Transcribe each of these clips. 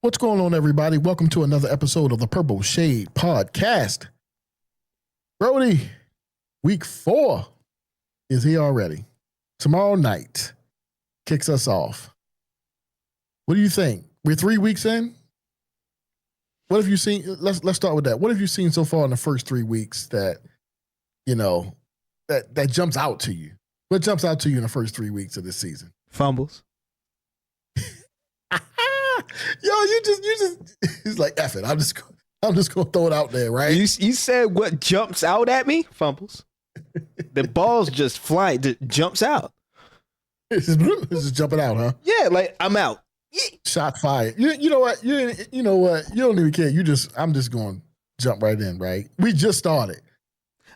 What's going on, everybody? Welcome to another episode of the Purple Shade Podcast. Brody, week 4 is here already. Tomorrow night kicks us off. What do you think? We're 3 weeks in? What have you seen? Let's start with that. What have you seen so far in the first 3 weeks that, that jumps out to you? What jumps out to you in the first 3 weeks of this season? Fumbles. Yo, you just he's like, F it. I'm just gonna throw it out there, right? You said what jumps out at me? Fumbles. The ball's just flying, jumps out. It's just jumping out, huh? Yeah, like I'm out. Shot fired. You know what? You don't even care. I'm just going to jump right in, right? We just started.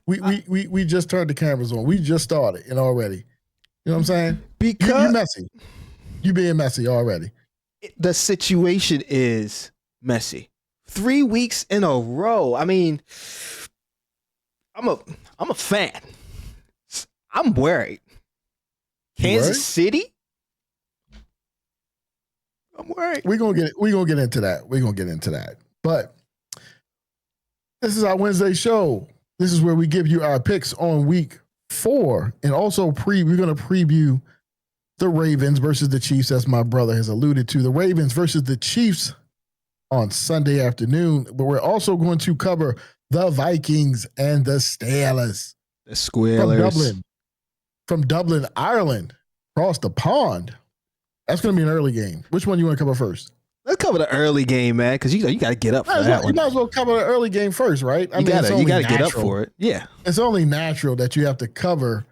We just turned the cameras on. We just started and already. You know what I'm saying? Because you're messy. You being messy already. The situation is messy. 3 weeks in a row. I mean, I'm a fan. I'm worried. Kansas City? I'm worried. We're gonna get into that. But this is our Wednesday show. This is where we give you our picks on week 4. And also we're gonna preview the Ravens versus the Chiefs, as my brother has alluded to. The Ravens versus the Chiefs on Sunday afternoon. But we're also going to cover the Vikings and the Steelers. The Squealers. From Dublin, Ireland, across the pond. That's going to be an early game. Which one do you want to cover first? Let's cover the early game, man, because you got to get up for that one. You might as well cover the early game first, right? You got to get up for it. Yeah. It's only natural that you have to cover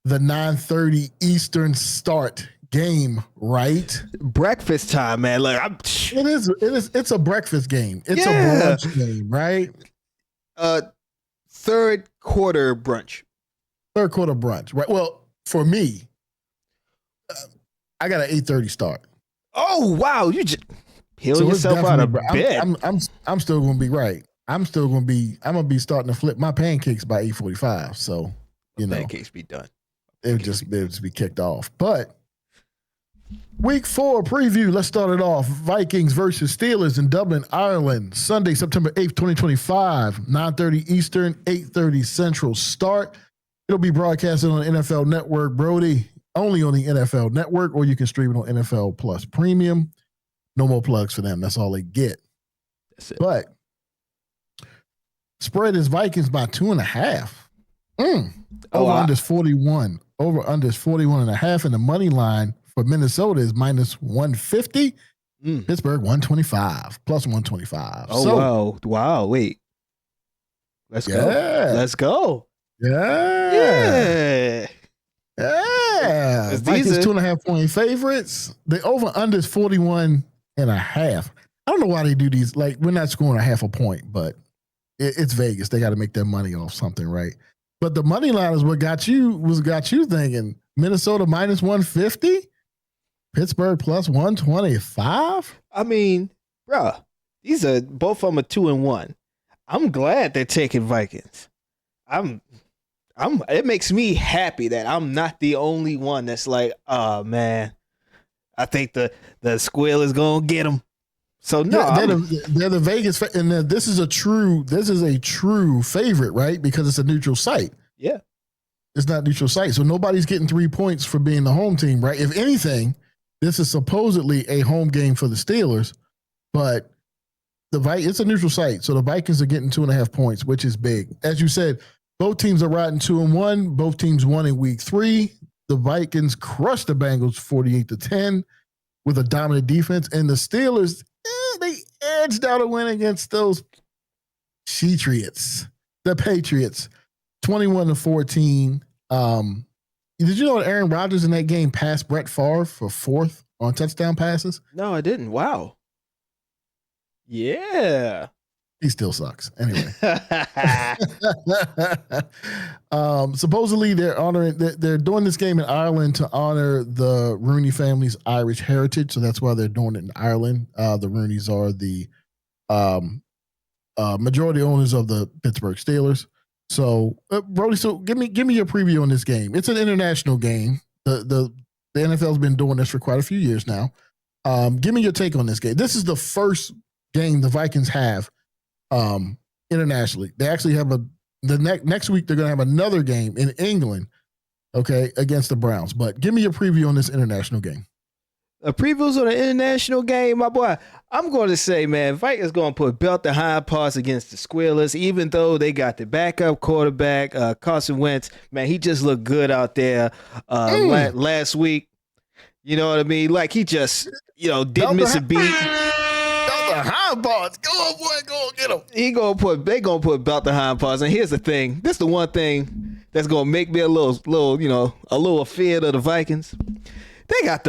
the 9:30 Eastern start game, right? Breakfast time, man. Like it's a breakfast game. It's a brunch game, right? Third quarter brunch. Right. Well, for me, I got an 8:30 start. Oh wow, you just peeling yourself out of bed. I'm still gonna be right. I'm gonna be starting to flip my pancakes by 8:45. So pancakes be done. It would just be kicked off. But week 4 preview. Let's start it off. Vikings versus Steelers in Dublin, Ireland. Sunday, September 8th, 2025. 9:30 Eastern, 8:30 Central start. It'll be broadcasted on the NFL Network, Brody. Only on the NFL Network, or you can stream it on NFL Plus Premium. No more plugs for them. That's all they get. That's it. But spread is Vikings by 2.5. Over under is 41. Over under is 41.5. And the money line for Minnesota is minus 150. Pittsburgh 125. Plus 125. Oh, wow. Wait. Let's go. Yeah. Vikings 2.5 point favorites. The over under is 41.5. I don't know why they do these. Like, we're not scoring a half a point, but it's Vegas. They got to make their money off something, right? But the money line is what got you thinking. Minnesota minus 150, Pittsburgh plus 125. I mean, bruh, these are both of them 2-1. I'm glad they're taking Vikings. It makes me happy that I'm not the only one that's like, oh man, I think the squill is gonna get them. So no, they're the Vegas, and this is a true favorite, right? Because it's a neutral site. Yeah, it's not neutral site, so nobody's getting 3 points for being the home team, right? If anything, this is supposedly a home game for the Steelers, but it's a neutral site, so the Vikings are getting 2.5 points, which is big. As you said, both teams are riding 2-1. Both teams won in week 3. The Vikings crushed the Bengals 48-10 with a dominant defense, and the Steelers, they edged out a win against those the Patriots, 21-14. Did you know that Aaron Rodgers in that game passed Brett Favre for 4th on touchdown passes? No, I didn't. Wow. Yeah. He still sucks. Anyway. Supposedly they're doing this game in Ireland to honor the Rooney family's Irish heritage. So that's why they're doing it in Ireland. The Rooneys are the majority owners of the Pittsburgh Steelers. So Brody, give me your preview on this game. It's an international game. The NFL's been doing this for quite a few years now. Give me your take on this game. This is the first game the Vikings have internationally. They actually have next week they're going to have another game in England, okay, against the Browns. But give me your preview on this international game. A previews on an international game, my boy. I'm going to say, man, Vikings going to put belt to hind parts against the Squealers, even though they got the backup quarterback, Carson Wentz. Man, he just looked good out there last week. You know what I mean? Like he just, didn't miss a beat. Belt to hind parts. Go on, boy. Go get him. They going to put belt to hind parts. And here's the thing. This is the one thing that's going to make me a little afraid of the Vikings. They got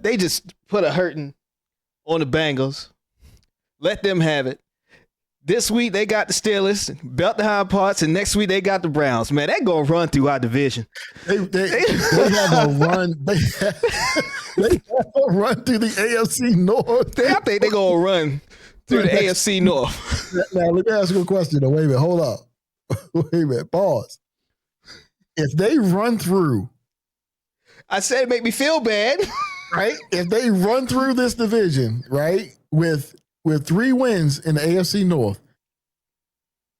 they just put a hurting on the Bengals. Let them have it. This week they got the Steelers, belt the hind parts, and next week they got the Browns. Man, they gonna run through our division. They have to run. They have to run through the AFC North. I think they gonna run through the AFC North. Now let me ask you a question. Wait a minute. Hold up. Wait a minute. Pause. If they run through. I said it make me feel bad. Right? If they run through this division, right, with 3 wins in the AFC North,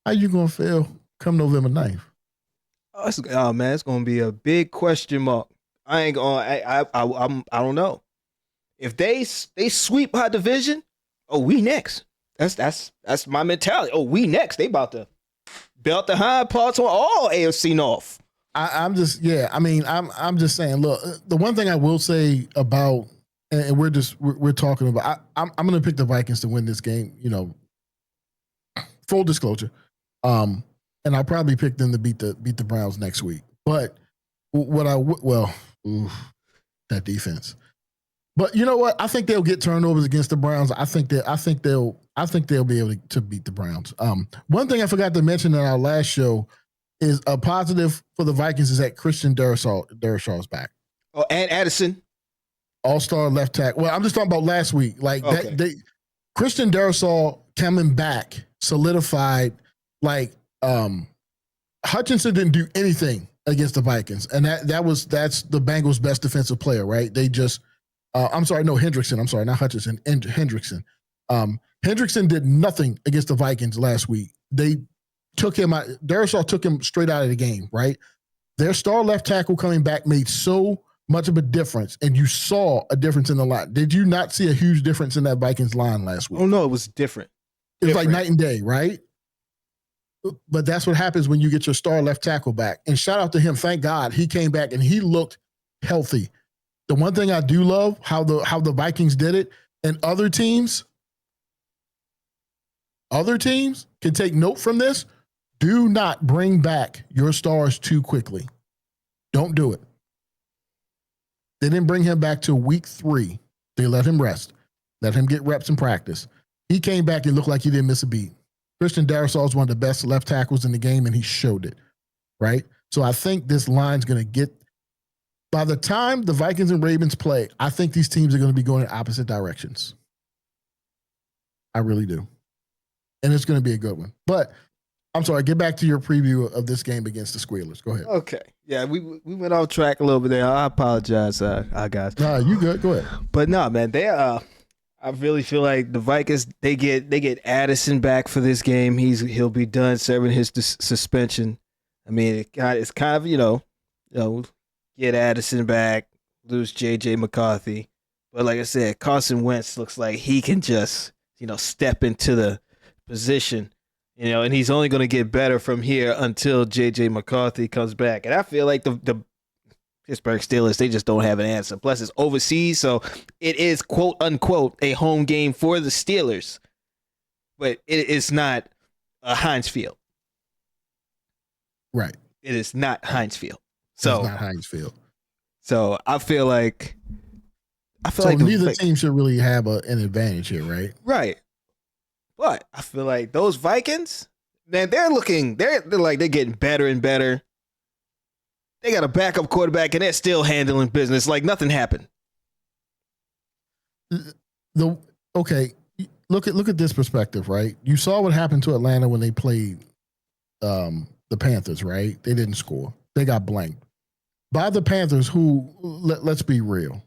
how you going to feel come November 9th? Oh, man, it's going to be a big question mark. I don't know. If they sweep our division, we next. That's my mentality. We next. They about to belt the hind parts on all AFC North. I'm just saying, look, the one thing I will say about, and we're talking about, I'm going to pick the Vikings to win this game, full disclosure. And I'll probably pick them to beat the Browns next week. But that defense. But you know what? I think they'll get turnovers against the Browns. I think they'll be able to beat the Browns. One thing I forgot to mention in our last show is a positive for the Vikings is that Christian Darrisaw is back. Oh, and Addison. All-star left tackle. Well, I'm just talking about last week. Like Christian Darrisaw coming back solidified. Like Hutchinson didn't do anything against the Vikings, and that's the Bengals' best defensive player, right? They just Hendrickson. I'm sorry, not Hutchinson. Hendrickson. Hendrickson did nothing against the Vikings last week. They took him out. Darrisaw took him straight out of the game, right? Their star left tackle coming back made so much of a difference, and you saw a difference in the line. Did you not see a huge difference in that Vikings line last week? Oh, no, it was different. It was like night and day, right? But that's what happens when you get your star left tackle back. And shout out to him. Thank God he came back and he looked healthy. The one thing I do love, how the Vikings did it, and other teams can take note from this. Do not bring back your stars too quickly. Don't do it. They didn't bring him back till week 3. They let him rest. Let him get reps in practice. He came back and looked like he didn't miss a beat. Christian Darrisaw is one of the best left tackles in the game, and he showed it, right? So I think this line's going to get – by the time the Vikings and Ravens play, I think these teams are going to be going in opposite directions. I really do. And it's going to be a good one. But – I'm sorry, get back to your preview of this game against the Squealers. Go ahead. Okay. Yeah, we went off track a little bit there. I apologize, guys. Nah, you good. Go ahead. But no, man, I really feel like the Vikings, they get Addison back for this game. He'll be done serving his suspension. I mean, it's kind of, get Addison back, lose J.J. McCarthy. But like I said, Carson Wentz looks like he can just, step into the position. And he's only going to get better from here until J.J. McCarthy comes back. And I feel like the Pittsburgh Steelers, they just don't have an answer. Plus, it's overseas, so it is, quote, unquote, a home game for the Steelers. But it is not a Heinz Field. Right. It is not Heinz Field. So, it's not Heinz Field. So I feel like neither team should really have an advantage here, right? Right. But I feel like those Vikings, man, they're getting better and better. They got a backup quarterback and they're still handling business like nothing happened. Okay, look at this perspective, right? You saw what happened to Atlanta when they played the Panthers, right? They didn't score. They got blanked by the Panthers, who, let's be real,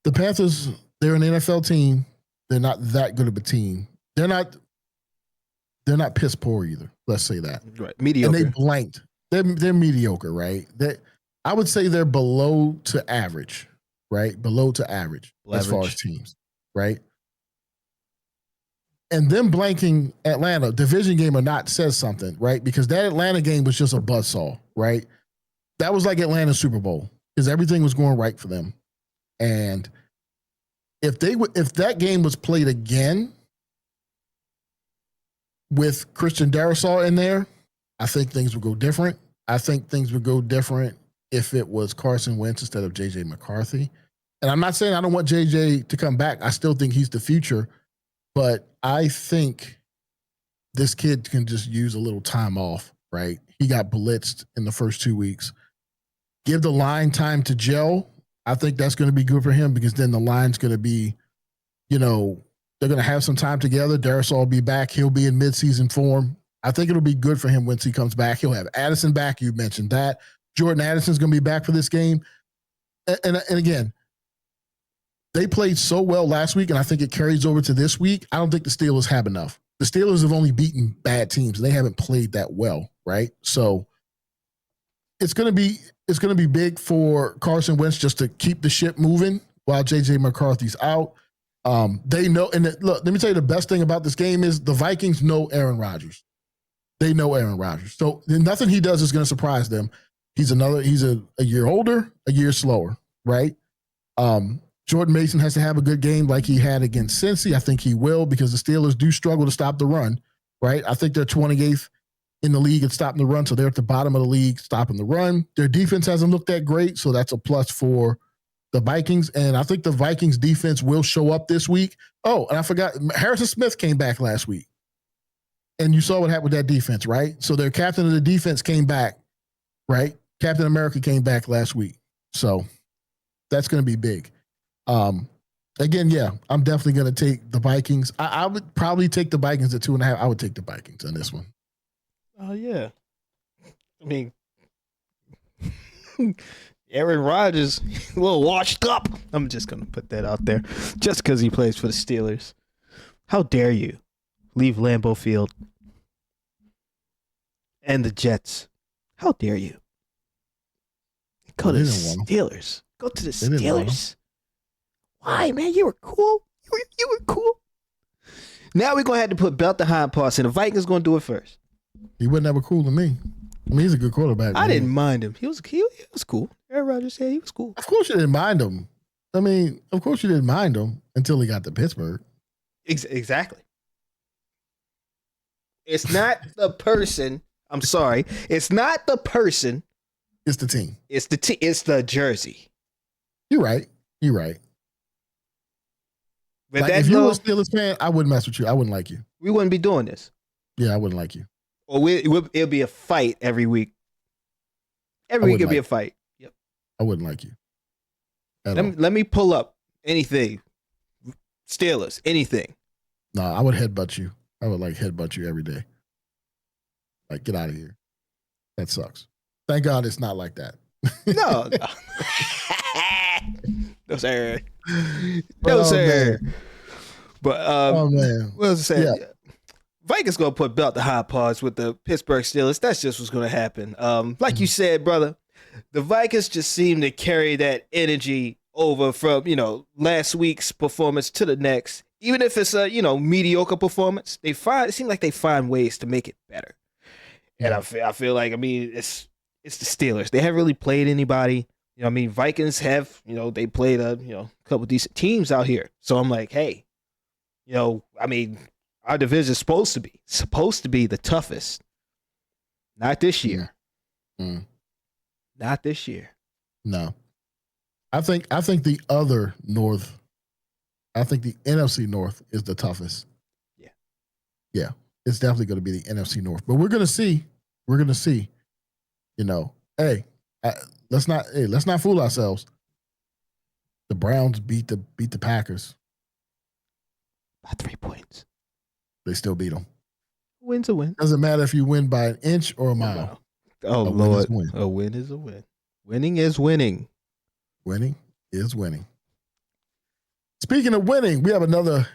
the Panthers They're an NFL team. They're not that good of a team. They're not piss poor either. Let's say that. Right. Mediocre. And they blanked. They're mediocre, right? I would say they're below to average, right? Below to average as far as teams, right? And them blanking Atlanta, division game or not, says something, right? Because that Atlanta game was just a buzzsaw, right? That was like Atlanta's Super Bowl because everything was going right for them. And if that game was played again with Christian Darrisaw in there, I think things would go different. I think things would go different if it was Carson Wentz instead of J.J. McCarthy. And I'm not saying I don't want J.J. to come back. I still think he's the future. But I think this kid can just use a little time off, right? He got blitzed in the first 2 weeks. Give the line time to gel. I think that's going to be good for him because then the line's going to be, they're going to have some time together. Darrisaw will be back. He'll be in midseason form. I think it'll be good for him once he comes back. He'll have Addison back. You mentioned that. Jordan Addison's going to be back for this game. And again, they played so well last week, and I think it carries over to this week. I don't think the Steelers have enough. The Steelers have only beaten bad teams. They haven't played that well, right? So it's going to be big for Carson Wentz just to keep the ship moving while J.J. McCarthy's out. They know, and look, let me tell you the best thing about this game is the Vikings know Aaron Rodgers. They know Aaron Rodgers. So nothing he does is going to surprise them. He's a year older, a year slower, right? Jordan Mason has to have a good game like he had against Cincy. I think he will because the Steelers do struggle to stop the run, right? I think they're 28th in the league at stopping the run, so they're at the bottom of the league stopping the run. Their defense hasn't looked that great, so that's a plus for the Vikings. And I think the Vikings defense will show up this week. Oh, and I forgot, Harrison Smith came back last week. And you saw what happened with that defense, right? So their captain of the defense came back, right? Captain America came back last week. So that's going to be big. Again, yeah, I'm definitely going to take the Vikings. I would probably take the Vikings at 2.5. I would take the Vikings on this one. Oh, yeah. I mean, Aaron Rodgers, a little washed up. I'm just going to put that out there just because he plays for the Steelers. How dare you leave Lambeau Field and the Jets? How dare you? Go to the Steelers. Go to the Steelers. Why, man? You were cool. You were cool. Now we're going to have to put belt behind pass, and the Vikings going to do it first. He wasn't ever cool to me. I mean, he's a good quarterback. I didn't mind him. He was cool. Aaron Rodgers said he was cool. Of course you didn't mind him. I mean, of course you didn't mind him until he got to Pittsburgh. Exactly. It's not the person. I'm sorry. It's not the person. It's the team. It's the team. It's the jersey. You're right. But like, if you were a Steelers fan, I wouldn't mess with you. I wouldn't like you. We wouldn't be doing this. Yeah, I wouldn't like you. Or it'll be a fight every week. Every week it'll be a fight. Yep. I wouldn't like you. Let me pull up anything. Steelers, anything. No, I would headbutt you. I would headbutt you every day. Like, get out of here. That sucks. Thank God it's not like that. No. No, sir. No, sir. Man. But oh man, what was I saying? Yeah. Vikings gonna put belt to high paws with the Pittsburgh Steelers. That's just what's gonna happen. Like you said, brother, the Vikings just seem to carry that energy over from last week's performance to the next. Even if it's a mediocre performance, it seems like they find ways to make it better. And I feel like it's the Steelers. They haven't really played anybody. Vikings have, they played a couple decent teams out here. So I'm like, hey, our division is supposed to be the toughest. Not this year. Mm. Not this year. No. I think the other North, I think the NFC North is the toughest. Yeah. Yeah. It's definitely going to be the NFC North. But we're going to see. Hey, let's not fool ourselves. The Browns beat the Packers by 3 points. They still beat them. Win's a win. Doesn't matter if you win by an inch or a mile. Oh, Lord. A win is a win. Winning is winning. Winning is winning. Speaking of winning, we have another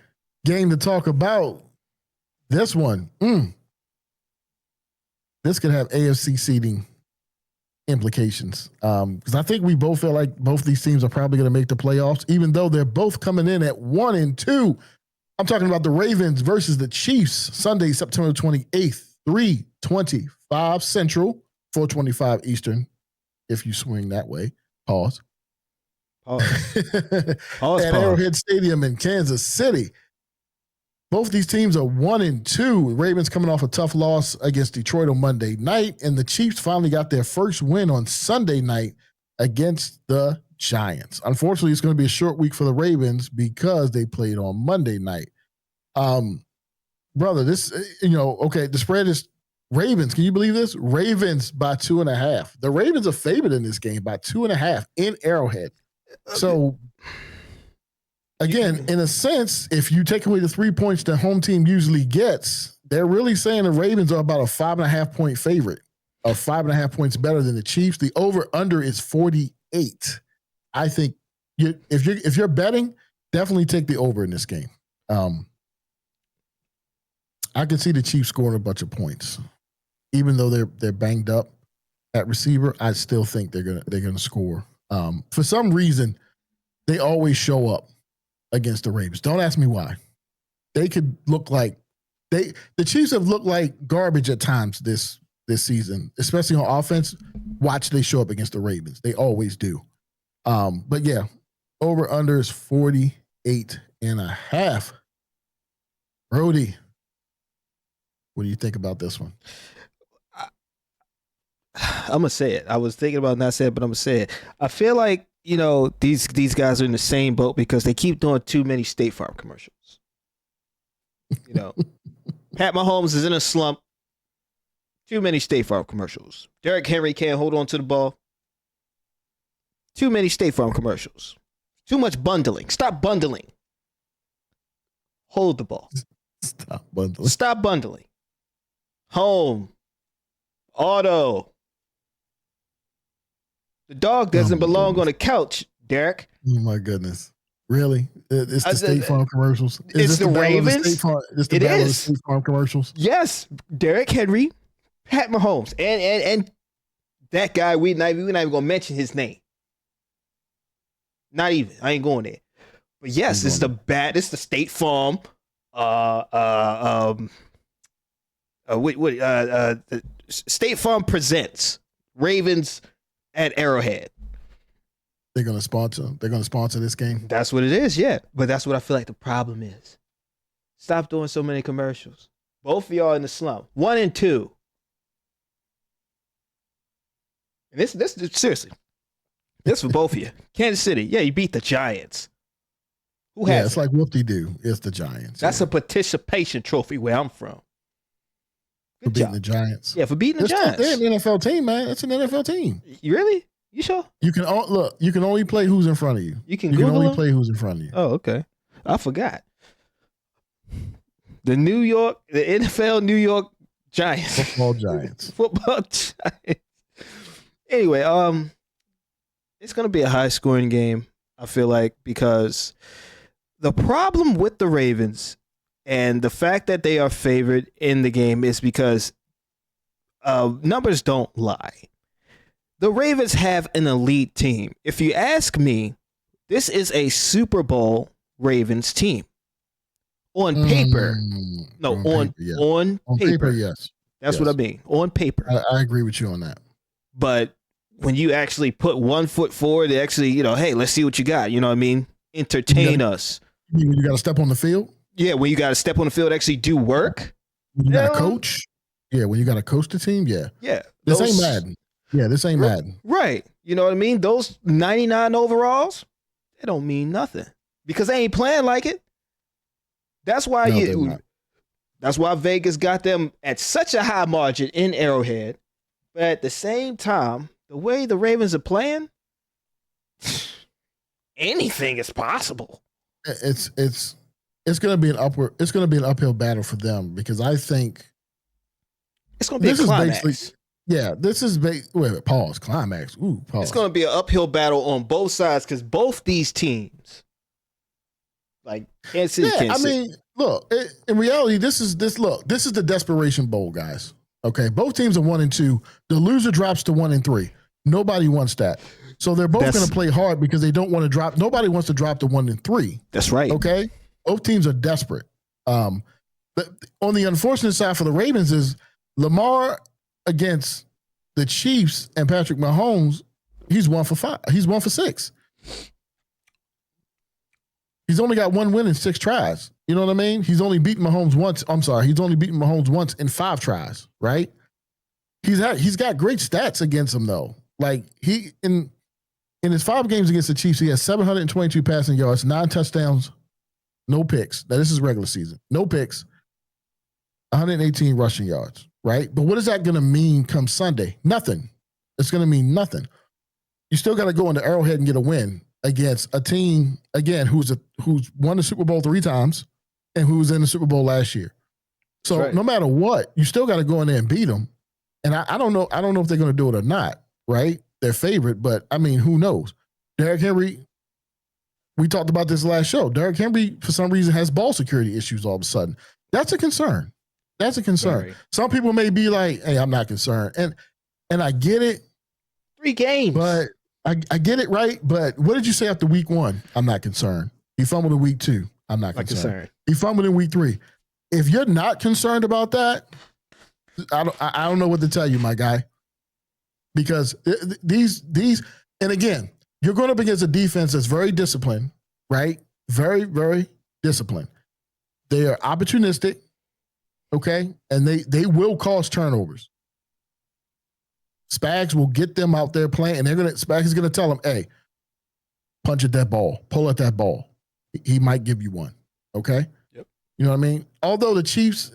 game to talk about. This one, this could have AFC seeding implications. Because I think we both feel like both these teams are probably going to make the playoffs, even though they're both coming in at 1-2. I'm talking about the Ravens versus the Chiefs, Sunday, September 28th, 3:25 Central, 4:25 Eastern, if you swing that way. Pause. At Arrowhead Stadium in Kansas City. Both these teams are 1-2. Ravens coming off a tough loss against Detroit on Monday night, and the Chiefs finally got their first win on Sunday night against the Giants. Unfortunately, it's going to be a short week for the Ravens because they played on Monday night. Brother, this, okay, the spread is Ravens. Can you believe this? Ravens by 2.5. The Ravens are favored in this game by 2.5 in Arrowhead. So, again, in a sense, if you take away the 3 points the home team usually gets, they're really saying the Ravens are about a 5.5 point favorite, of 5.5 points better than the Chiefs. The over/under is 48. I think if you're betting, definitely take the over in this game. I can see the Chiefs scoring a bunch of points, even though they're banged up at receiver. I still think they're gonna score. For some reason, they always show up against the Ravens. Don't ask me why. They could look like the Chiefs have looked like garbage at times this season, especially on offense. Watch they show up against the Ravens. They always do. But yeah, over under is 48.5. Brody, what do you think about this one? I'm gonna say it. I was thinking about not saying it, but I'm gonna say it. I feel like these guys are in the same boat because they keep doing too many State Farm commercials. Pat Mahomes is in a slump. Too many State Farm commercials. Derrick Henry can't hold on to the ball. Too many State Farm commercials. Too much bundling. Stop bundling. Hold the ball. Stop bundling. Stop bundling. Home. Auto. The dog doesn't belong on the couch, Derek. Oh my goodness. Really? It's the State Farm commercials? It's the Ravens? It's the battle of the State Farm commercials? Yes. Derrick Henry, Pat Mahomes, and that guy, we're not even going to mention his name. Not even. I ain't going there. But yes, it's the State Farm State Farm presents Ravens at Arrowhead. They're going to sponsor this game. That's what it is, yeah. But that's what I feel like the problem is. Stop doing so many commercials. Both of y'all in the slump. 1-2. And this seriously. This for both of you. Kansas City, yeah, you beat the Giants. Who has it's like whoop-de-doo. It's the Giants. That's a participation trophy where I'm from. For beating the Giants. Yeah, for beating the Giants. They're an NFL team, man. It's an NFL team. You really? You sure? You can only play who's in front of you. You can only play who's in front of you. Oh, okay. I forgot. The NFL New York Giants. Football Giants. Football Giants. Anyway, it's going to be a high-scoring game, I feel like, because the problem with the Ravens and the fact that they are favored in the game is because numbers don't lie. The Ravens have an elite team. If you ask me, this is a Super Bowl Ravens team. On paper. On paper, yes. That's what I mean. On paper. I agree with you on that. But when you actually put 1 foot forward, they actually, hey, let's see what you got. You know what I mean? Entertain us. You got to step on the field? Yeah, when you got to step on the field, actually do work. When you got to coach? Yeah, when you got to coach the team? Yeah. Yeah. This ain't Madden. Yeah, this ain't Madden. Right. You know what I mean? Those 99 overalls, they don't mean nothing because they ain't playing like it. That's why that's why Vegas got them at such a high margin in Arrowhead. But at the same time, the way the Ravens are playing, anything is possible. It's going to be an uphill battle for them because I think it's going to be a climax. Pause. Climax. Ooh, pause. It's going to be an uphill battle on both sides because both these teams Like Kansas City Yeah, can't I sit. mean, look, in reality, this is the desperation bowl, guys. Okay, both teams are 1-2. The loser drops to 1-3. Nobody wants that. So they're both going to play hard because they don't want to drop. Nobody wants to drop to 1-3. That's right. Okay, both teams are desperate. But on the unfortunate side for the Ravens is Lamar against the Chiefs and Patrick Mahomes. He's 1 for 5. He's 1 for 6. He's only got one win in 6 tries. You know what I mean? He's only beaten Mahomes once. I'm sorry. He's only beaten Mahomes once in 5 tries, right? He's got great stats against him, though. Like, in his 5 games against the Chiefs, he has 722 passing yards, 9 touchdowns, no picks. Now, this is regular season. No picks, 118 rushing yards, right? But what is that going to mean come Sunday? Nothing. It's going to mean nothing. You still got to go into Arrowhead and get a win against a team, again, who's won the Super Bowl 3 times and who was in the Super Bowl last year. So no matter what, you still got to go in there and beat them. And I don't know if they're going to do it or not, right? They're favorite, but I mean, who knows? Derrick Henry, we talked about this last show. Derrick Henry, for some reason, has ball security issues all of a sudden. That's a concern. That's a concern. Right. Some people may be like, hey, I'm not concerned. And I get it. 3 games. But I get it, right? But what did you say after week 1? I'm not concerned. He fumbled in week 2. I'm not concerned. He fumbled in week 3. If you're not concerned about that, I don't know what to tell you, my guy. Because these, and again, you're going up against a defense that's very disciplined, right? Very, very disciplined. They are opportunistic, okay? And they will cause turnovers. Spags will get them out there playing, and Spags is going to tell them, hey, punch at that ball, pull at that ball. He might give you one, okay? Yep. You know what I mean? Although the Chiefs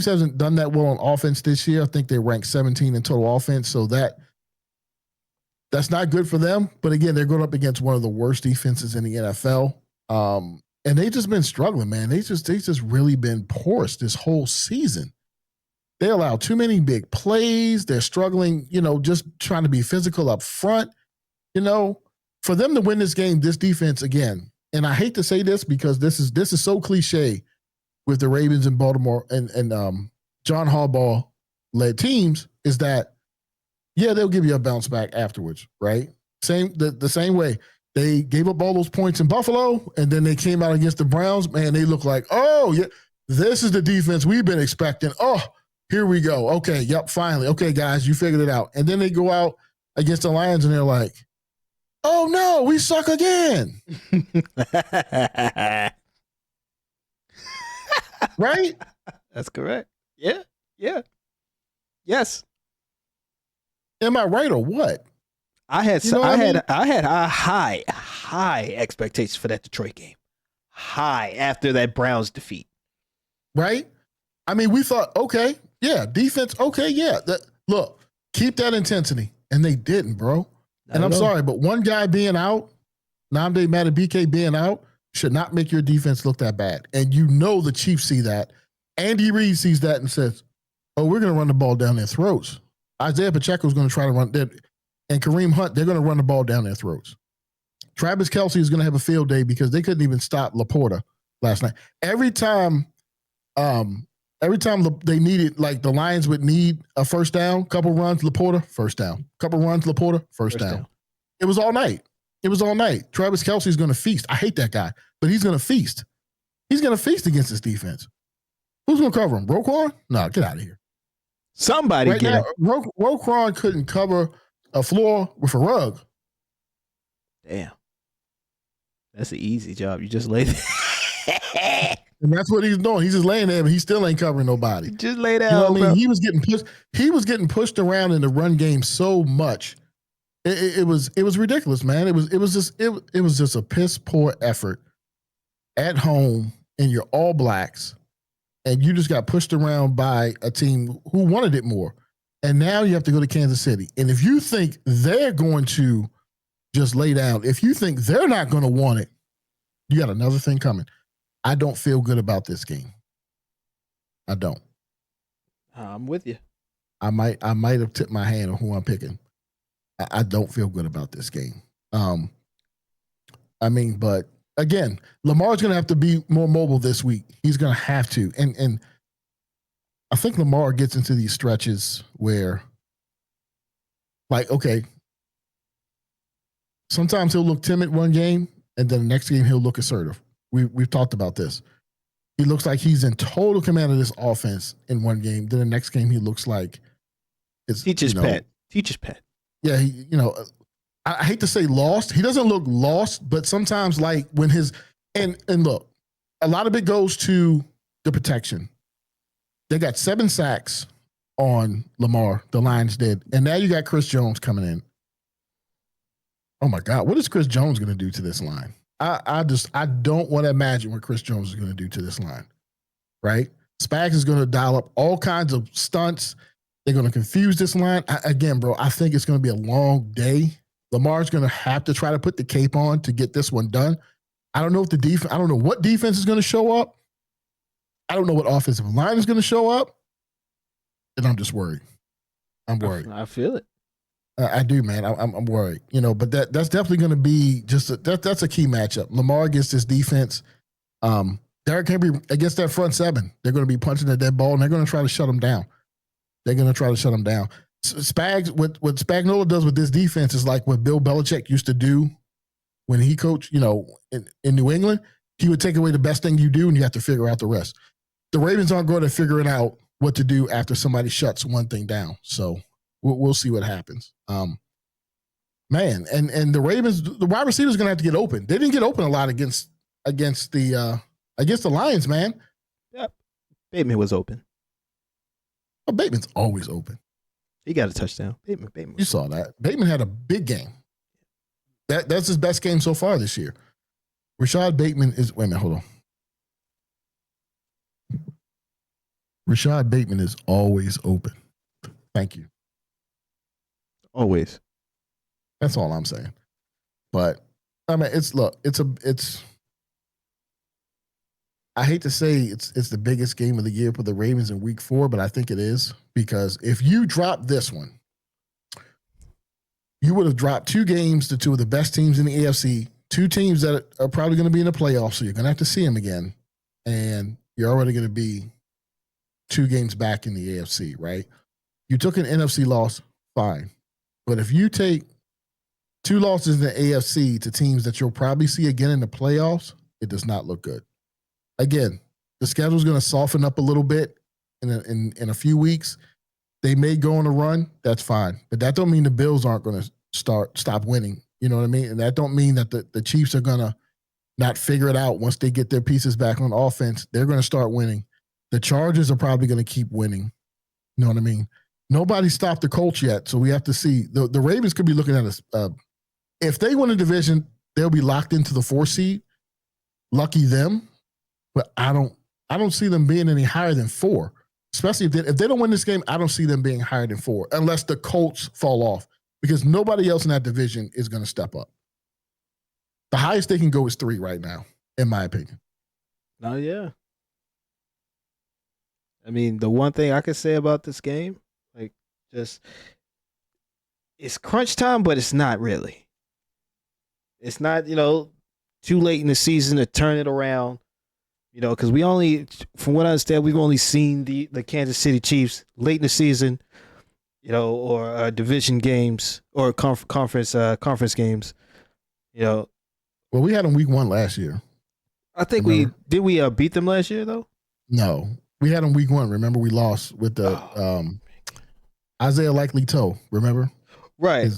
hasn't done that well on offense this year. I think they ranked 17 in total offense, so that's not good for them. But again, they're going up against one of the worst defenses in the NFL. And they've just been struggling, man. They just really been porous this whole season. They allow too many big plays. They're struggling, just trying to be physical up front. For them to win this game, this defense, again, and I hate to say this because this is so cliche with the Ravens in Baltimore and John Harbaugh-led teams, is that, yeah, they'll give you a bounce back afterwards, right? The same way. They gave up all those points in Buffalo, and then they came out against the Browns. Man, they look like, oh, yeah, this is the defense we've been expecting. Oh, here we go. Okay, yep, finally. Okay, guys, you figured it out. And then they go out against the Lions, and they're like, oh, no, we suck again. Right? That's correct. Yeah. Yes. Am I right or what? I had a high expectations for that Detroit game. High after that Browns defeat. Right? I mean, we thought, okay, yeah, defense, okay, yeah. Look, keep that intensity. And they didn't, bro. And I'm sorry, but one guy being out, Nnamdi Madubuike being out, should not make your defense look that bad. And the Chiefs see that. Andy Reid sees that and says, oh, we're going to run the ball down their throats. Isaiah Pacheco is going to try to run that. And Kareem Hunt, they're going to run the ball down their throats. Travis Kelce is going to have a field day because they couldn't even stop Laporta last night. Every time they needed, like the Lions would need a first down, couple runs, Laporta, first down. Couple runs, Laporta, first down. It was all night. Travis Kelce is going to feast. I hate that guy, but he's going to feast. He's going to feast against this defense. Who's going to cover him? Roquan? No, get out of here. Somebody right get now, him. Roquan couldn't cover a floor with a rug. Damn. That's an easy job. You just laid there. And that's what he's doing. He's just laying there, but he still ain't covering nobody. Just lay down. You know what I mean? He was getting pushed. He was getting pushed around in the run game so much. It was ridiculous, man. It was just a piss poor effort at home in your All Blacks, and you just got pushed around by a team who wanted it more. And now you have to go to Kansas City. And if you think they're going to just lay down, if you think they're not going to want it, you got another thing coming. I don't feel good about this game. I don't. I'm with you. I might have tipped my hand on who I'm picking. I don't feel good about this game. But again, Lamar's going to have to be more mobile this week. He's going to have to. And I think Lamar gets into these stretches where, like, okay, sometimes he'll look timid one game, and then the next game he'll look assertive. We've talked about this. He looks like he's in total command of this offense in one game. Then the next game he looks like it's teacher's pet. Teacher's pet. Yeah, I hate to say lost. He doesn't look lost, but sometimes like when his and look, a lot of it goes to the protection. They got 7 sacks on Lamar, the Lions did, and now you got Chris Jones coming in. Oh my God, what is Chris Jones going to do to this line? I don't want to imagine what Chris Jones is going to do to this line, right? Spags is going to dial up all kinds of stunts. They're going to confuse this line. Again, bro, I think it's going to be a long day. Lamar's going to have to try to put the cape on to get this one done. I don't know if I don't know what defense is going to show up. I don't know what offensive line is going to show up. And I'm just worried. I'm worried. I feel it. I do, man. I'm worried, but that's definitely going to be that's a key matchup. Lamar against this defense. Derrick Henry against that front 7. They're going to be punching at that ball, and they're going to try to shut them down. Spags, what Spagnuolo does with this defense is like what Bill Belichick used to do when he coached, in New England. He would take away the best thing you do, and you have to figure out the rest. The Ravens aren't going to figure it out what to do after somebody shuts one thing down. So we'll see what happens. Man, and the Ravens, the wide receivers are going to have to get open. They didn't get open a lot against the Lions, man. Yep. Bateman was open. Oh, Bateman's always open. He got a touchdown. Bateman. You saw that. Bateman had a big game. That's his best game so far this year. Rashad Bateman is – wait a minute, hold on. Rashad Bateman is always open. Thank you. Always. That's all I'm saying. But, I mean, it's I hate to say it's the biggest game of the year for the Ravens in week 4, but I think it is because if you drop this one, you would have dropped 2 games to 2 of the best teams in the AFC, 2 teams that are probably going to be in the playoffs, so you're going to have to see them again, and you're already going to be 2 games back in the AFC, right? You took an NFC loss, fine. But if you take 2 losses in the AFC to teams that you'll probably see again in the playoffs, it does not look good. Again, the schedule is going to soften up a little bit in a few weeks. They may go on a run. That's fine. But that don't mean the Bills aren't going to stop winning. You know what I mean? And that don't mean that the Chiefs are going to not figure it out once they get their pieces back on offense. They're going to start winning. The Chargers are probably going to keep winning. You know what I mean? Nobody stopped the Colts yet, so we have to see. The Ravens could be looking at us. If they win a division, they'll be locked into the 4 seed. Lucky them. But I don't see them being any higher than 4. Especially if they don't win this game, I don't see them being higher than 4 unless the Colts fall off because nobody else in that division is going to step up. The highest they can go is 3 right now, in my opinion. Oh, yeah. I mean, the one thing I could say about this game, it's crunch time, but it's not really. It's not, too late in the season to turn it around. Because we only, from what I understand, we've only seen the Kansas City Chiefs late in the season, or division games or conference games. Well, we had them week 1 last year. I think we beat them last year though. No, we had them week 1. Remember, we lost with the Isaiah Likely toe. Remember? Right.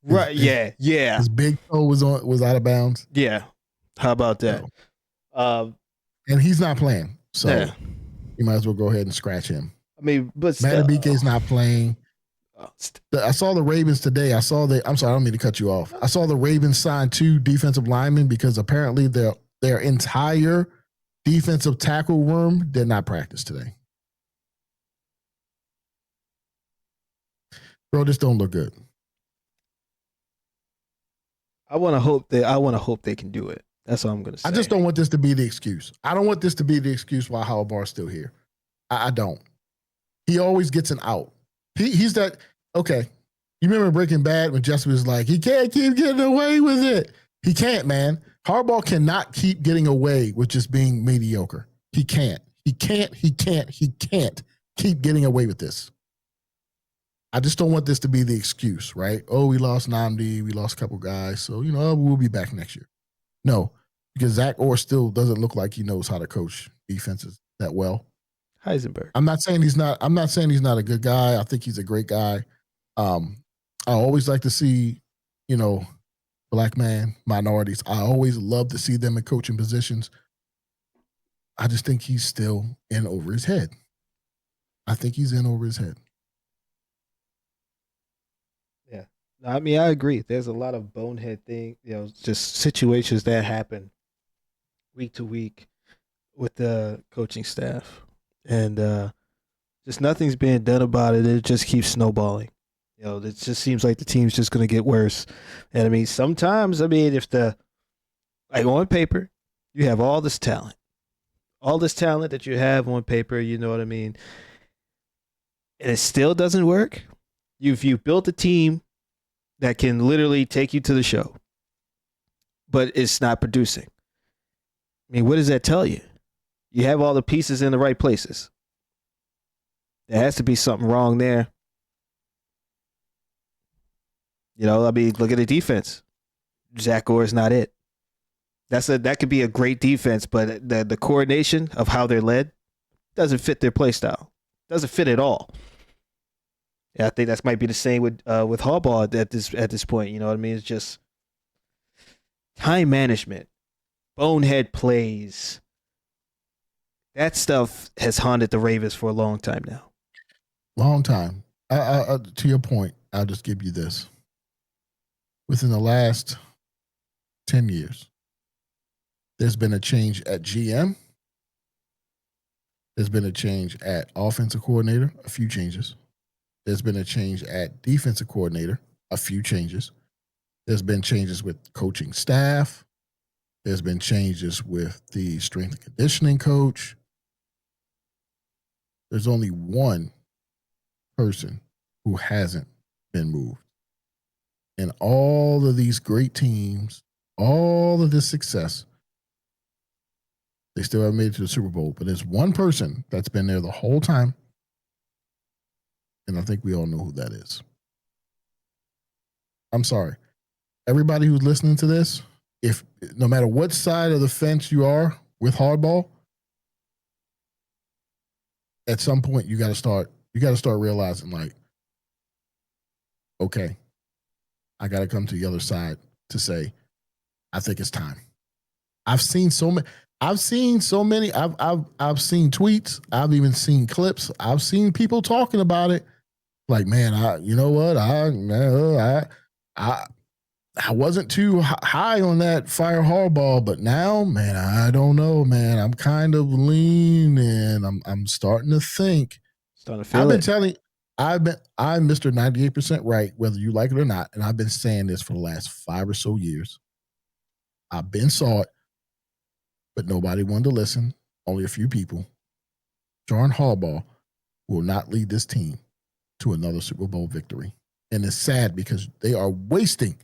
Yeah. His big toe was out of bounds. Yeah. How about that? And he's not playing, so you might as well go ahead and scratch him. I mean, but Matabike's not playing. I saw the Ravens today. I'm sorry, I don't mean to cut you off. I saw the Ravens sign 2 defensive linemen because apparently their entire defensive tackle room did not practice today. Bro, this don't look good. I want to hope they can do it. That's all I'm going to say. I just don't want this to be the excuse. I don't want this to be the excuse why Howard Barr's still here. I don't. He always gets an out. He's that, okay. You remember Breaking Bad when Jesse was like, he can't keep getting away with it. He can't, man. Harbaugh cannot keep getting away with just being mediocre. He can't keep getting away with this. I just don't want this to be the excuse, right? Oh, we lost Namdi, we lost a couple guys, so we'll be back next year. No, because Zach Orr still doesn't look like he knows how to coach defenses that well. Heisenberg. I'm not saying he's not a good guy. I think he's a great guy. I always like to see, black man, minorities. I always love to see them in coaching positions. I just think he's still in over his head. I think he's in over his head. Yeah. I mean, I agree. There's a lot of bonehead thing, just situations that happen week to week with the coaching staff. And just nothing's being done about it. It just keeps snowballing. It just seems like the team's just going to get worse. And I mean, sometimes, if on paper, you have all this talent that you have on paper, you know what I mean? And it still doesn't work. If you built a team that can literally take you to the show, but it's not producing. I mean, what does that tell you? You have all the pieces in the right places. There has to be something wrong there. Look at the defense. Zach Orr is not it. That could be a great defense, but the coordination of how they're led doesn't fit their play style. Doesn't fit at all. Yeah, I think that might be the same with Harbaugh at this point. You know what I mean? It's just time management, bonehead plays. That stuff has haunted the Ravens for a long time now. Long time. To your point, I'll just give you this. Within the last 10 years, there's been a change at GM. There's been a change at offensive coordinator, a few changes. There's been a change at defensive coordinator, a few changes. There's been changes with coaching staff. There's been changes with the strength and conditioning coach. There's only one person who hasn't been moved. And all of these great teams, all of this success, they still haven't made it to the Super Bowl. But there's one person that's been there the whole time. And I think we all know who that is. I'm sorry. Everybody who's listening to this, if no matter what side of the fence you are with Harbaugh, at some point you got to start realizing, like, okay, I got to come to the other side to say, I think it's time. I've seen so many. I've seen tweets. I've even seen clips. I've seen people talking about it. Like, man, you know what? I wasn't too high on that fire Harbaugh, but now, man, I don't know, man. I'm kind of leaning. I'm starting to think. Starting to feel I've been telling. I'm Mr. 98% right, whether you like it or not, and I've been saying this for the last 5 or so years. I've been saw it, but nobody wanted to listen. Only a few people. John Harbaugh will not lead this team to another Super Bowl victory. And it's sad because they are wasting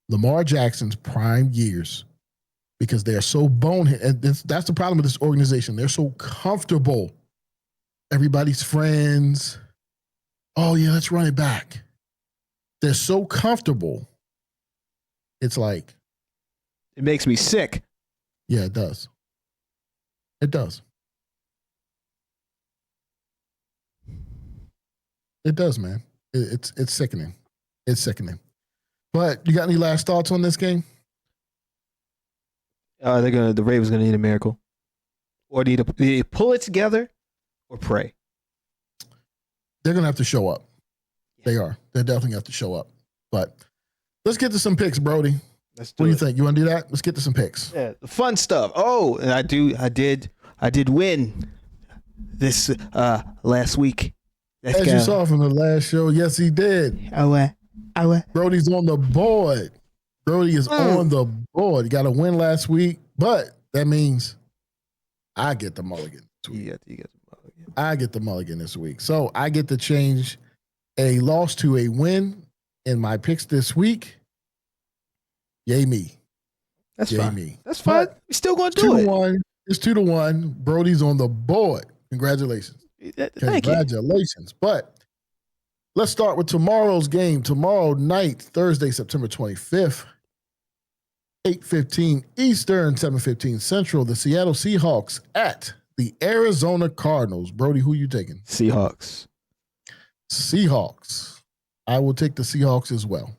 Lamar Jackson's prime years because they are so bonehead. And that's the problem with this organization. They're so comfortable. Everybody's friends. Oh, yeah, let's run it back. They're so comfortable. It's like. It makes me sick. Yeah, it does. It does. It does, man. It's sickening. It's sickening. But you got any last thoughts on this game? The Ravens gonna need a miracle, or need to pull it together, or pray. They're gonna have to show up. They are. They're definitely have to show up. But let's get to some picks, Brody. What do you think? You want to do that? Let's get to some picks. Yeah, the fun stuff. Oh, and I did win this last week. As you saw from the last show, yes, he did. Brody's on the board. Brody is on the board. He got a win last week, but that means I get the mulligan this week. You get the mulligan. I get the mulligan this week. So I get to change a loss to a win in my picks this week. Yay me. That's Yay fine. me. That's fine. But We're still going to do it. 2-1. It's 2-1. Brody's on the board. Congratulations. Thank you. Congratulations. But let's start with tomorrow's game. Tomorrow night, Thursday, September 25th, 8:15 Eastern, 7:15 Central, the Seattle Seahawks at the Arizona Cardinals. Brody, who you taking? Seahawks. Seahawks. I will take the Seahawks as well.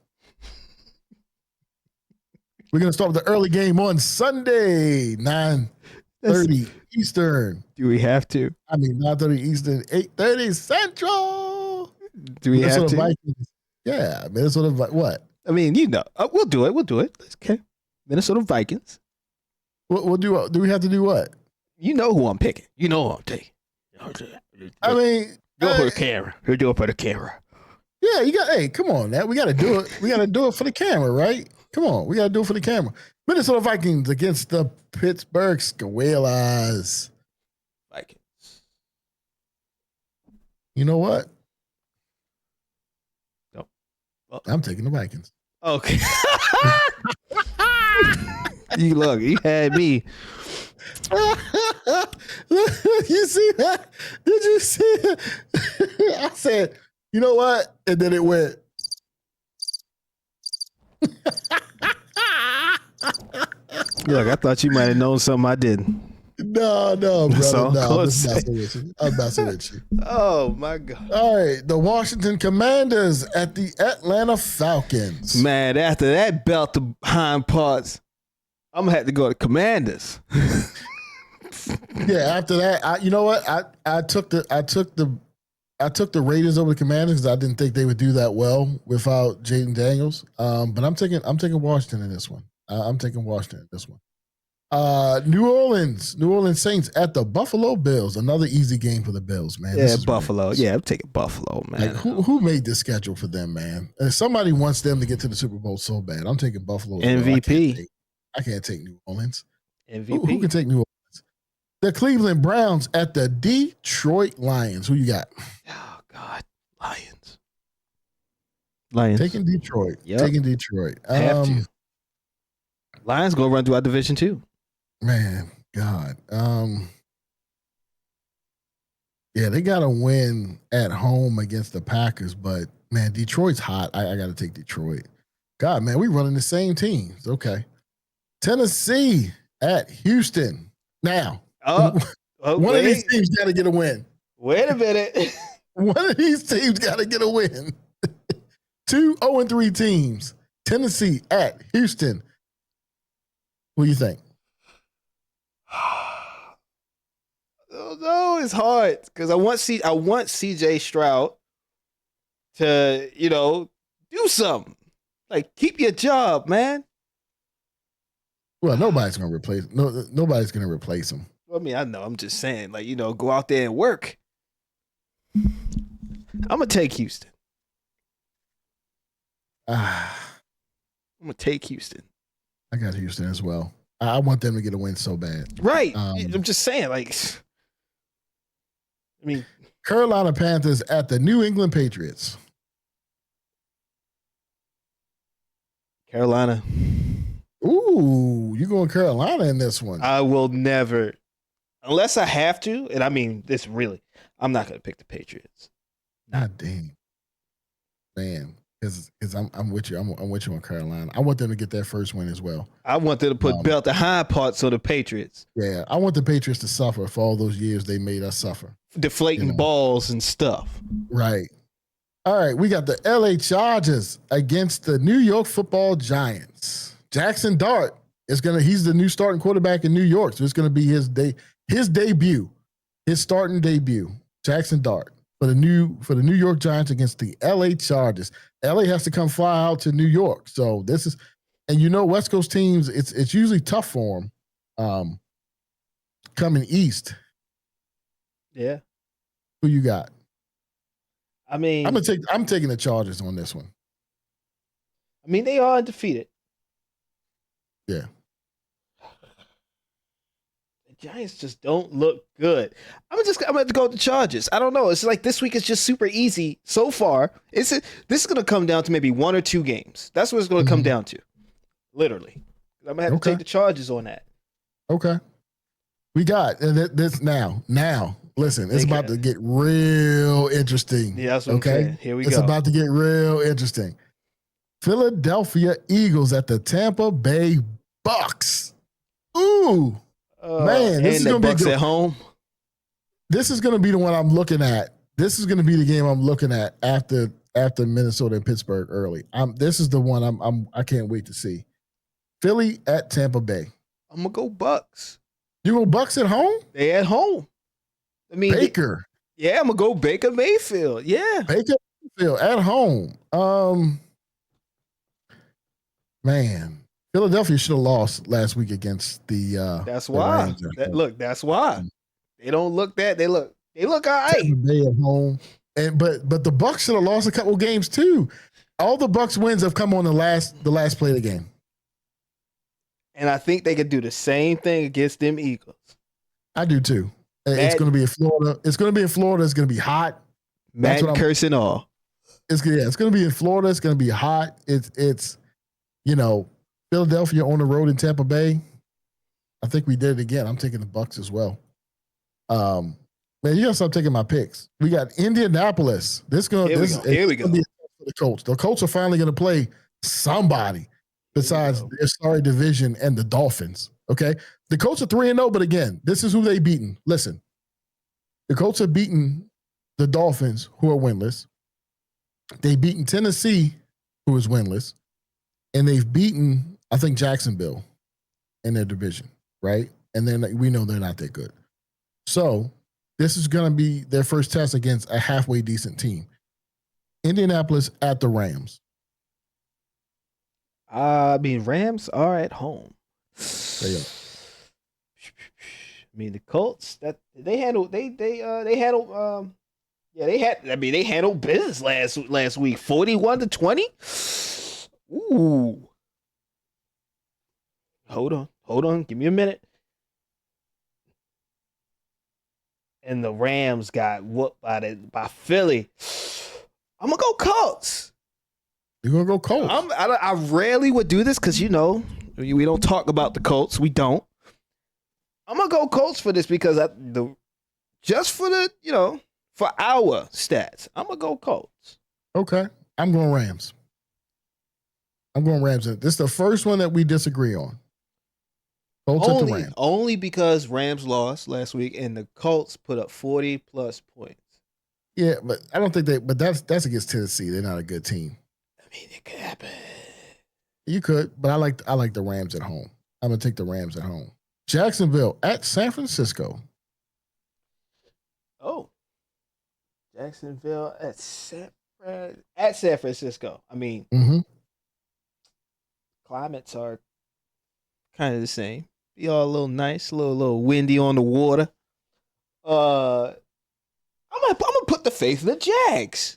We're going to start with the early game on Sunday, 9:30 Eastern. Do we have to? 9:30 Eastern, 8:30 Central. Do we have to? Vikings. Yeah, Minnesota. What? We'll do it. Okay. Minnesota Vikings. We'll do. Do we have to do what? You know who I'm picking. You know who I'm taking. Do it for the camera. You do it for the camera. Yeah, you got. Hey, come on, now we got to do it. We got to do it for the camera, right? Come on, we got to do it for the camera. Minnesota Vikings against the Pittsburgh Steelers. Vikings. You know what? No. Well, I'm taking the Vikings. Okay. You had me. You see that? Did you see it? I said, you know what? And then it went. Look, I thought you might have known something I didn't. No, That's brother. all No, I'm I'm messing with you. Oh, my God. All right. The Washington Commanders at the Atlanta Falcons. Man, after that belt the hind parts, I'm going to have to go to Commanders. Yeah, after that, you know what? I took the Raiders over the Commanders because I didn't think they would do that well without Jaden Daniels. But I'm taking Washington in this one. I'm taking Washington in this one. New Orleans Saints at the Buffalo Bills. Another easy game for the Bills, man. Yeah, Buffalo. Yeah, I'm taking Buffalo, man. Like, who made this schedule for them, man? Somebody wants them to get to the Super Bowl so bad. I'm taking Buffalo. MVP. I can't take New Orleans. MVP. Who can take New Orleans? The Cleveland Browns at the Detroit Lions. Who you got? Oh, God. Lions. Taking Detroit. Yep. Taking Detroit. Have to. Lions going to run through our division, too. Man, God. Yeah, they got to win at home against the Packers, but, man, Detroit's hot. I got to take Detroit. God, man, we running the same teams. Okay. Tennessee at Houston. Now, one of these teams got to get a win. Wait a minute. One of these teams got to get a win. 2 0-3 teams. Tennessee at Houston. What do you think? No, it's hard because I want CJ Stroud to, do something. Like, keep your job, man. Well, nobody's going to replace him. I know. I'm just saying, go out there and work. I'm going to take Houston. I'm going to take Houston. I got Houston as well. I want them to get a win so bad. Right. I'm just saying, Carolina Panthers at the New England Patriots. Carolina. Ooh, you going Carolina in this one. I will never, unless I have to, and I'm not going to pick the Patriots. God damn. Man, because I'm with you. I'm with you on Carolina. I want them to get their first win as well. I want them to put belt the high parts on the Patriots. Yeah, I want the Patriots to suffer for all those years they made us suffer. Deflating balls and stuff. Right. All right, we got the LA Chargers against the New York Football Giants. Jackson Dart he's the new starting quarterback in New York, so it's gonna be his debut, his starting debut. Jackson Dart for the New York Giants against the LA Chargers. LA has to come fly out to New York, so this is, and West Coast teams, it's usually tough for them coming east. Yeah. Who you got? I'm taking the Chargers on this one. They are undefeated. Yeah. The Giants just don't look good. I'm going to go with the Chargers. I don't know. It's like this week is just super easy so far. This is going to come down to maybe 1 or 2 games. That's what it's going to come down to. Literally. I'm gonna have to take the charges on that. Okay. We got this now. Now, listen, it's about to get real interesting. Yeah, that's what I'm saying. Here we go. It's about to get real interesting. Philadelphia Eagles at the Tampa Bay Bucks. Ooh, man, this is going to be Bucks at home. This is going to be the one I'm looking at. This is going to be the game I'm looking at after Minnesota and Pittsburgh early. This is the one I can't wait to see. Philly at Tampa Bay. I'm gonna go Bucks. You go Bucks at home? They at home. I mean Baker. I'm gonna go Baker Mayfield. Yeah. Baker Mayfield at home. Man, Philadelphia should have lost last week against the. That's why. That's why. They don't look that. They look all right. Bay at home, but the Bucks should have lost a couple games too. All the Bucks wins have come on the last play of the game. And I think they could do the same thing against them Eagles. I do too. It's going to be in Florida. It's going to be in Florida. It's going to be hot. Madden curse and all. It's going to be in Florida. It's going to be hot. It's Philadelphia on the road in Tampa Bay. I think we did it again. I'm taking the Bucks as well. Man, you gotta stop taking my picks. We got Indianapolis. Here we go. The Colts. The Colts are finally going to play somebody besides their sorry division and the Dolphins. Okay, the Colts are 3-0, but again, this is who they beaten. Listen, the Colts have beaten the Dolphins, who are winless. They've beaten Tennessee, who is winless, and they've beaten, I think, Jacksonville in their division, right? And then we know they're not that good. So this is going to be their first test against a halfway decent team. Indianapolis at the Rams. Rams are at home. There you go. The Colts they handled business last week. 41-20. Ooh. Hold on, give me a minute. And the Rams got whooped by Philly. I'm gonna go Colts. You're gonna go Colts? I rarely would do this because we don't talk about the Colts. We don't. I'm gonna go Colts for this because for our stats, I'm gonna go Colts. Okay, I'm going Rams. This is the first one that we disagree on. Colts at the Rams. Only because Rams lost last week and the Colts put up 40+ points. Yeah, but I don't think but that's against Tennessee. They're not a good team. It could happen. You could, but I like the Rams at home. I'm gonna take the Rams at home. Jacksonville at San Francisco. Oh, Jacksonville at San Francisco. Climates are kind of the same. Be all a little nice, a little windy on the water. I'm gonna put the faith in the Jags.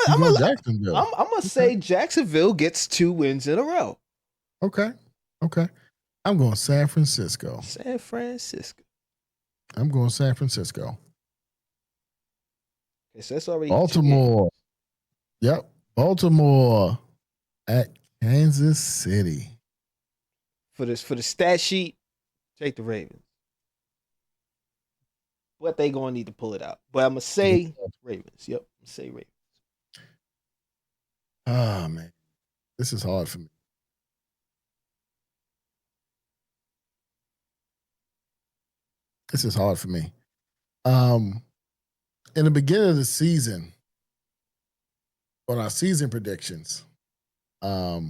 I'm gonna say Jacksonville gets 2 wins in a row. Okay. I'm going San Francisco. I'm going San Francisco. Okay, so that's already Baltimore. Yep, Baltimore at Kansas City. For the stat sheet, take the Ravens. But they gonna need to pull it out. But I'm gonna say Ravens. Yep, I'm gonna say Ravens. Ah, man, this is hard for me. In the beginning of the season, on our season predictions, I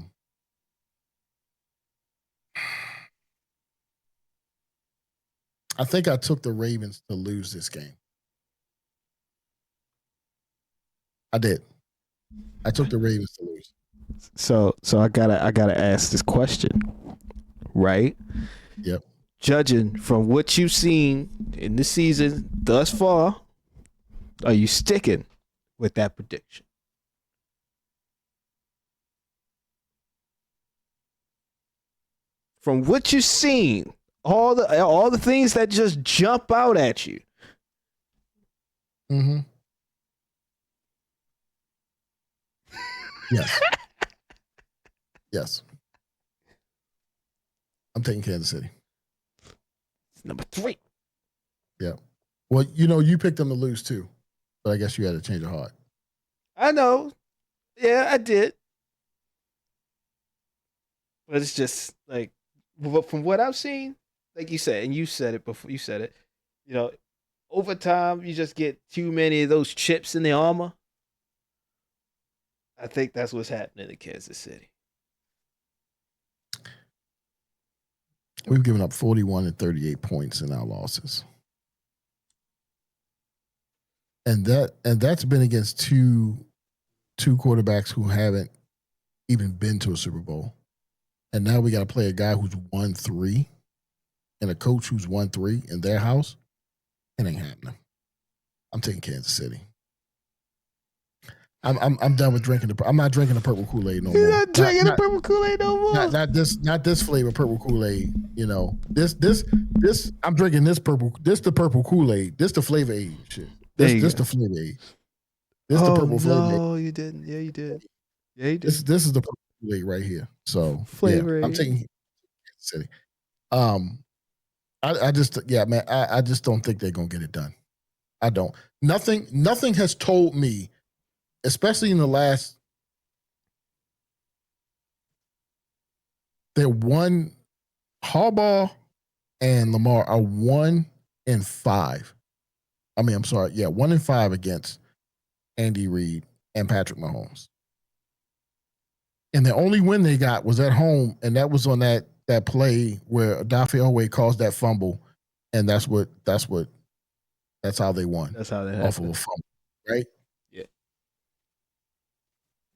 think I took the Ravens to lose this game. I did. I took the Ravens to lose. So I gotta ask this question, right? Yep. Judging from what you've seen in the season thus far, are you sticking with that prediction? From what you've seen, all the things that just jump out at you. Mm-hmm. Yes. Yes. I'm taking Kansas City. It's number 3. Yeah. Well, you picked them to lose too, but I guess you had a change of heart. I know. Yeah, I did. But it's just like from what I've seen, like you said, and you said it before. You said it. Over time, you just get too many of those chips in the armor. I think that's what's happening in Kansas City. We've given up 41 and 38 points in our losses. And that's been against two quarterbacks who haven't even been to a Super Bowl. And now we got to play a guy who's won 3 and a coach who's won 3 in their house. It ain't happening. I'm taking Kansas City. I'm done with drinking I'm not drinking the purple Kool-Aid no more. You're not drinking the purple Kool-Aid no more. Not this flavor purple Kool-Aid. This I'm drinking this the purple Kool-Aid. This the flavor aid shit. This the flavor aid. This the purple flavor aid. No, you didn't. Yeah, you did. Yeah, you did. This is the purple Kool-Aid right here. So flavor I'm taking Kansas City. I just don't think they're gonna get it done. I don't. Nothing has told me, especially in the last. They're Harbaugh and Lamar are 1-5. I mean, I'm sorry. Yeah, 1-5 against Andy Reid and Patrick Mahomes. And the only win they got was at home, and that was on that play where Daffy Elway caused that fumble, and that's how they won. That's how they off of a fumble, right? Yeah.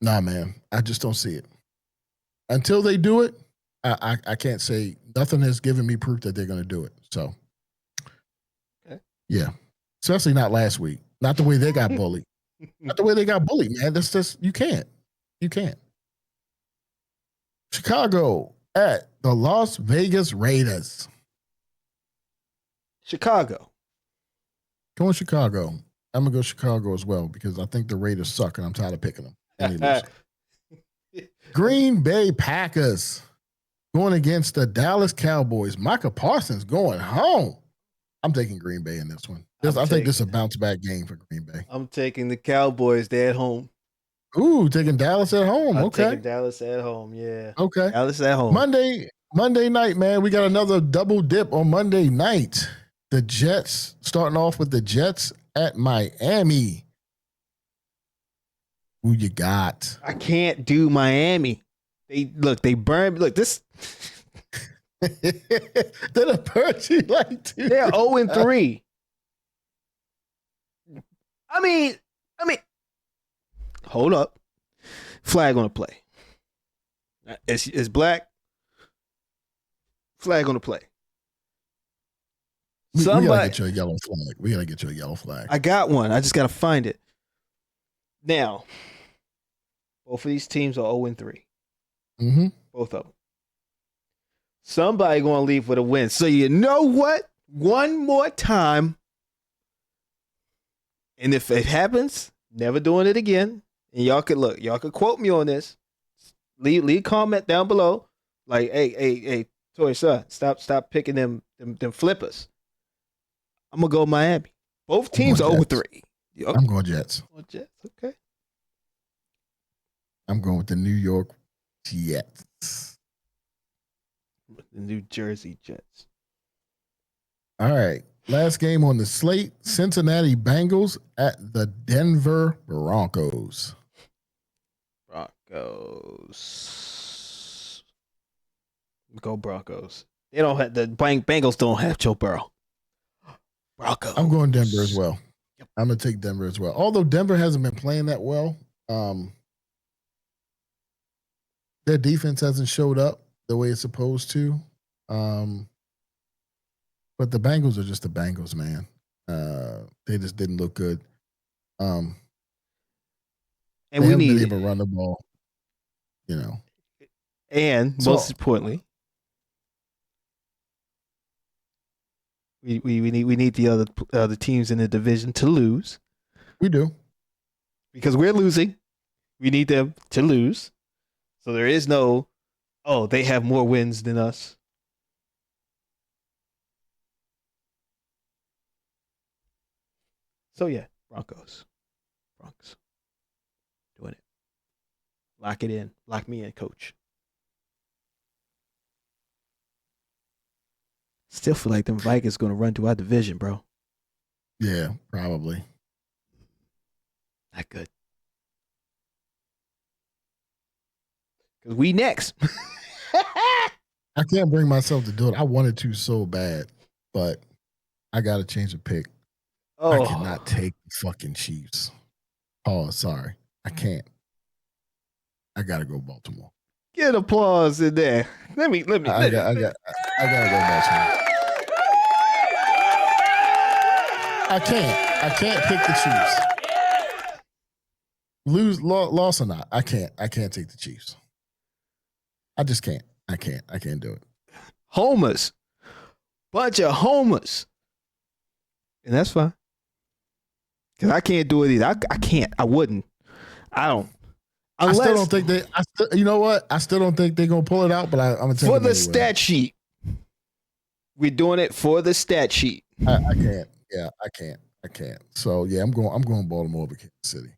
Nah, man, I just don't see it. Until they do it, I can't say nothing has given me proof that they're going to do it. So, okay. Yeah, especially not last week. Not the way they got bullied. Not the way they got bullied, man. That's just you can't. Chicago at the Las Vegas Raiders. Chicago. Going Chicago. I'm going to go Chicago as well because I think the Raiders suck and I'm tired of picking them. And they lose. Green Bay Packers going against the Dallas Cowboys. Micah Parsons going home. I'm taking Green Bay in this one. I think this is a bounce-back game for Green Bay. I'm taking the Cowboys. They're at home. Ooh, taking Dallas at home. I'm okay. taking Dallas at home, yeah. Okay. Dallas at home. Monday night, man. We got another double dip on Monday night. The Jets, starting off with the Jets at Miami. Who you got? I can't do Miami. They burned. Look, this. They'll hurt you like two. They're 0-3. I mean, hold up. Flag on the play. It's black. Flag on the play. We gotta get you a yellow flag. I got one. I just gotta find it. Now, both of these teams are 0-3. Mm-hmm. Both of them. Somebody gonna leave with a win. So you know what? One more time. And if it happens, never doing it again. And y'all could quote me on this. Leave comment down below. Like, hey, Toy son, stop picking them flippers. I'm gonna go Miami. Both teams are 0-3. I'm going Jets. Jets, okay. I'm going with the New York Jets. The New Jersey Jets. All right. Last game on the slate, Cincinnati Bengals at the Denver Broncos. Go Broncos. They don't have the Bengals don't have Joe Burrow. Broncos. I'm going Denver as well. Yep. I'm going to take Denver as well. Although Denver hasn't been playing that well. Their defense hasn't showed up the way it's supposed to. But the Bengals are just the Bengals, man. They just didn't look good. And we need been able to run the ball, And most importantly, we need the other teams in the division to lose. We do. Because we're losing. We need them to lose. So there is no, they have more wins than us. So yeah, Broncos. Doing it. Lock it in. Lock me in, coach. Still feel like them Vikings going to run through our division, bro. Yeah, probably. Not good. Because we next. I can't bring myself to do it. I wanted to so bad, but I got to change the pick. I cannot take the fucking Chiefs. Oh, sorry. I can't. I got to go Baltimore. Get applause in there. Let me. I got to go Baltimore. I can't pick the Chiefs. Loss or not, I can't take the Chiefs. I just can't. I can't do it. Homers. Bunch of homers. And that's fine. Because I can't do it either. I can't. I wouldn't. I don't. Unless, I still don't think they. You know what? I still don't think they're gonna pull it out. But I'm gonna tell you for the stat sheet. We're doing it for the stat sheet. I can't. Yeah, I can't. So yeah, I'm going Baltimore over Kansas City.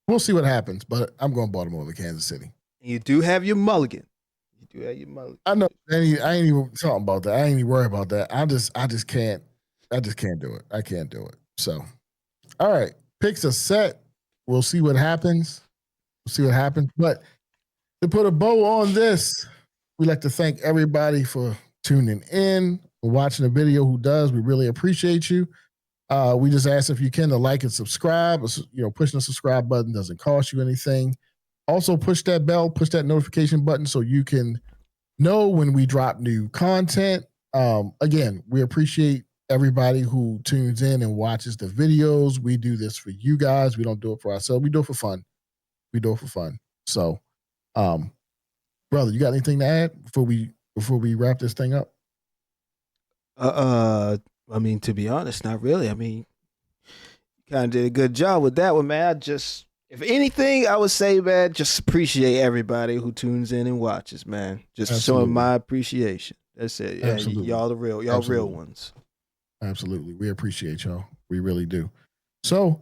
We'll see what happens, but I'm going Baltimore over Kansas City. You do have your mulligan. I know. I ain't even talking about that. I ain't even worried about that. I just can't. I just can't do it. I can't do it. So, all right, picks are set. We'll see what happens. But to put a bow on this, we'd like to thank everybody for tuning in, for watching the video. Who does? We really appreciate you. We just ask if you can to like and subscribe. Pushing the subscribe button doesn't cost you anything. Also, push that bell, push that notification button so you can know when we drop new content. Again, we appreciate everybody who tunes in and watches the videos. We do this for you guys. We don't do it for ourselves. We do it for fun. So, brother, you got anything to add before we wrap this thing up? I mean, to be honest, not really. I mean, you kind of did a good job with that one, man. If anything, I would say, man, just appreciate everybody who tunes in and watches, man. Just Absolutely. Showing my appreciation. That's it. Yeah, y'all real ones. Absolutely. We appreciate y'all. We really do. So,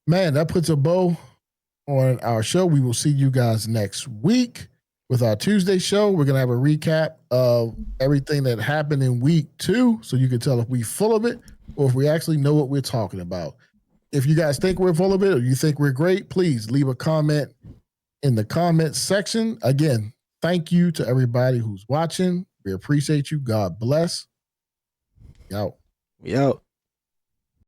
man, that puts a bow on our show. We will see you guys next week with our Tuesday show. We're going to have a recap of everything that happened in week 2, so you can tell if we're full of it or if we actually know what we're talking about. If you guys think we're full of it or you think we're great, please leave a comment in the comment section. Again, thank you to everybody who's watching. We appreciate you. God bless. We out.